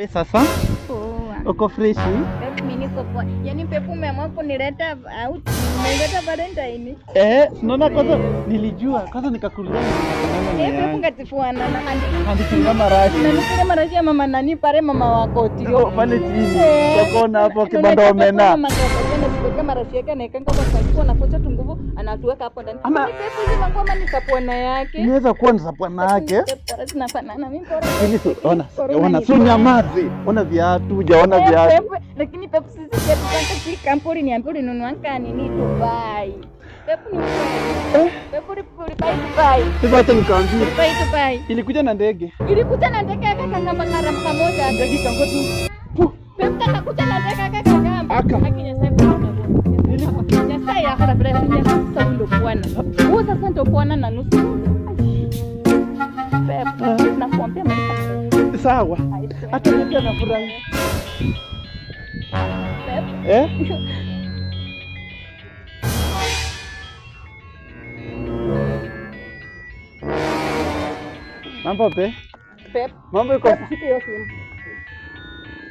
Sasa uko fresh? Mimi niko poa. Yaani Pepu umeamua kunileta out. Umeleta Valentine. Naona kwanza nilijua. Kwanza nikakuuliza. Pepu ngatifuana na Andikinga marashi. na nikile marashi ya mama nani pale mama wako tio. Pale chini. Tokona hapo kibanda omena. Mama ngatifuana marashi yake na ikanga kwa sababu na kocha tunguvu anatuweka hapo ndani. Ama Pepu hizi mangoma ni sapona yake. inaweza kuwa ni sapana yake. Zinafanana mimi bora. Ona sio nyamazi. Ona viatu, hujaona viatu. Lakini Pepu sisi Pepu kwanza si kampuni niambie ulinunuanga nini Dubai. Pepu ni kweli. Pepu ulipai Dubai. Sasa hata nikamwambia Ulipai Dubai. ilikuja na ndege. Ilikuja na ndege yake kangamba karam kamoja ndege kango tu. Pepu kakakuja na ndege yake kangamba. Akinya sasa. Sasa ya hara bila ya sasa ndo kuana. Huo sasa ndo kuana na nusu. Pepu nakwambia mimi. Sawa. Hata mimi nafurahi. Mambo pe? Mambo iko. Shika hiyo simu.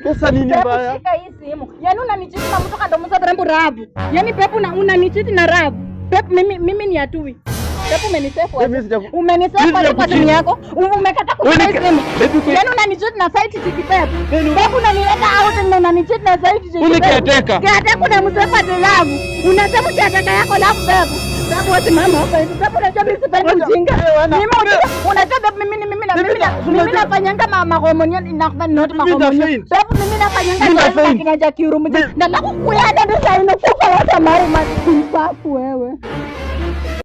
Pesa nini mbaya? Shika hii simu. Yaani unanichiti na mtu kando mza rembo rabu. Yaani Pepu na unanichiti na rabu. Pepu mimi ni atui. Pepu umenisefu wapi? Umenisefu wapi kwa simu yako? Umekata kushika simu. Yaani unanichiti na site tiki Pepu. Pepu unanileta out na unanichiti na site tiki. Uniketeka. Kiateka kuna msefu ati rabu. Unasema kiateka yako lafu Pepu. Pepu wote mama hapa hivi. Pepu unajua mimi sipendi ujinga. Unajua Pepu mimi nafanyanga mahormoni na not mahormoni. Pepu mimi nafanyanga na kinaja kiurumu. Na nakukuyana ndio sasa inakufa hata mara matibabu wewe.